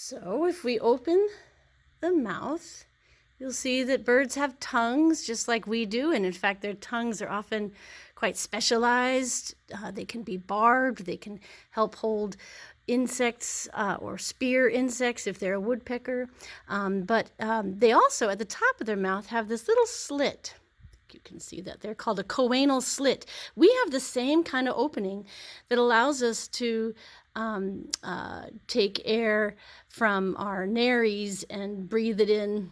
So if we open the mouth, you'll see that birds have tongues just like we do, and in fact their tongues are often quite specialized. They can be barbed, they can help hold insects or spear insects if they're a woodpecker, but they also at the top of their mouth have this little slit. You can see that they're called a choanal slit. We have the same kind of opening that allows us to take air from our nares and breathe it in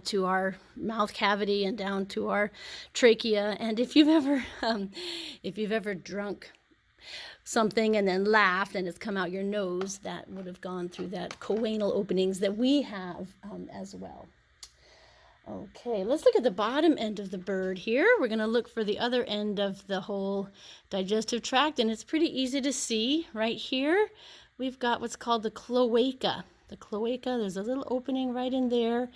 to our mouth cavity and down to our trachea. And if you've ever drunk something and then laughed and it's come out your nose, that would have gone through that choanal openings that we have as well. Okay, let's look at the bottom end of the bird here. We're going to look for the other end of the whole digestive tract, and it's pretty easy to see right here. We've got what's called the cloaca. The cloaca, there's a little opening right in there,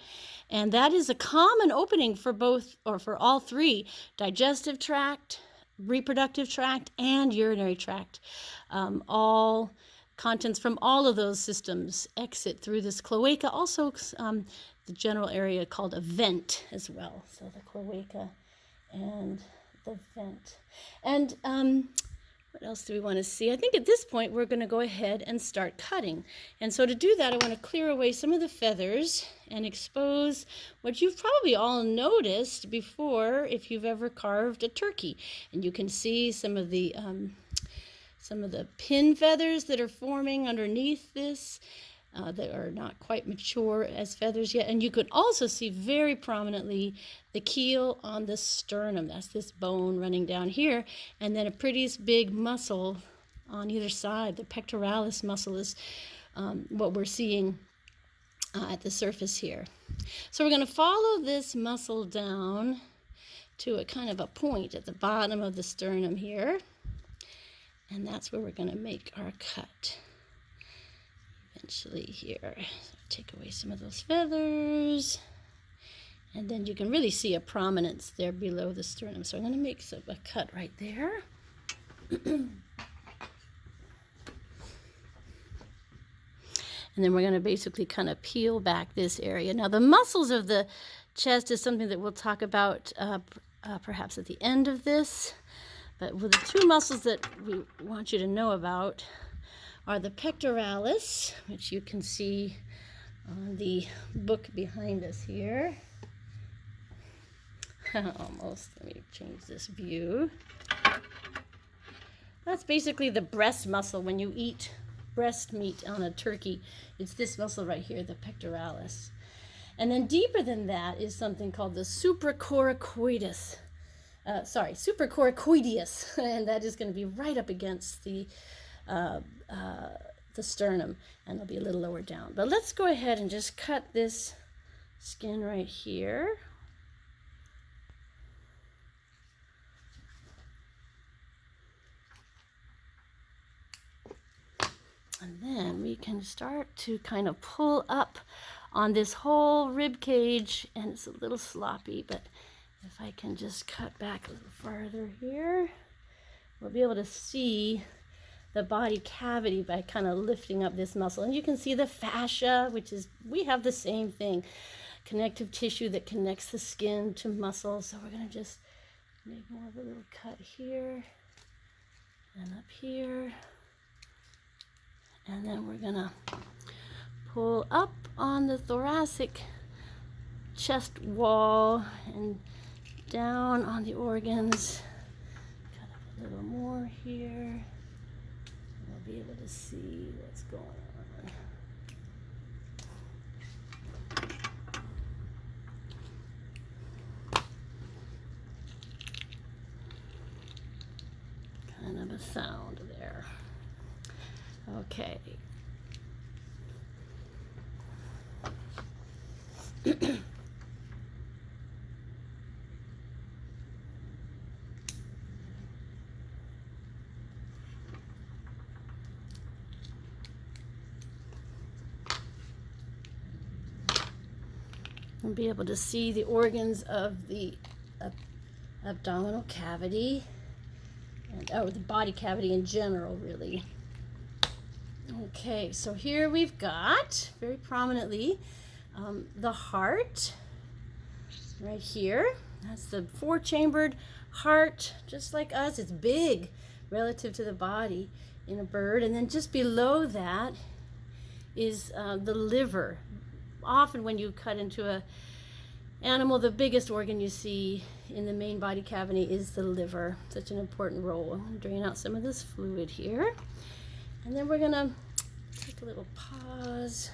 and that is a common opening for both, or for all three, digestive tract, reproductive tract, and urinary tract. All contents from all of those systems exit through this cloaca. Also, the general area called a vent as well. So the cloaca and the vent. And what else do we want to see? I think at this point we're going to go ahead and start cutting. And so to do that, I want to clear away some of the feathers and expose what you've probably all noticed before if you've ever carved a turkey. And you can see some of the pin feathers that are forming underneath this. That are not quite mature as feathers yet. And you could also see very prominently the keel on the sternum. That's this bone running down here. And then a pretty big muscle on either side. The pectoralis muscle is what we're seeing at the surface here. So we're going to follow this muscle down to a kind of a point at the bottom of the sternum here. And that's where we're going to make our cut. Eventually here, so take away some of those feathers, and then you can really see a prominence there below the sternum. So I'm going to make a cut right there. And then we're going to basically kind of peel back this area. Now the muscles of the chest is something that we'll talk about perhaps at the end of this, but with the two muscles that we want you to know about are the pectoralis, which you can see on the book behind us here. Almost. Let me change this view. That's basically the breast muscle. When you eat breast meat on a turkey, it's this muscle right here, the pectoralis. And then deeper than that is something called the supracoracoideus, and that is going to be right up against the sternum, and it'll be a little lower down. But let's go ahead and just cut this skin right here. And then we can start to kind of pull up on this whole rib cage, and it's a little sloppy, but if I can just cut back a little farther here, we'll be able to see the body cavity by kind of lifting up this muscle. And you can see the fascia, which is, we have the same thing, connective tissue that connects the skin to muscle. So we're going to just make more of a little cut here and up here. And then we're going to pull up on the thoracic chest wall and down on the organs. Cut up a little more here. Be able to see what's going on. Kind of a sound there. Okay. And be able to see the organs of the abdominal cavity, and the body cavity in general, really. Okay, so here we've got very prominently the heart right here. That's the four-chambered heart, just like us. It's big relative to the body in a bird. And then just below that is the liver. Often when you cut into a animal, the biggest organ you see in the main body cavity is the liver. Such an important role. I'm going to drain out some of this fluid here. And then we're going to take a little pause,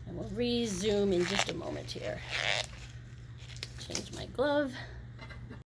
and we'll resume in just a moment here. Change my glove.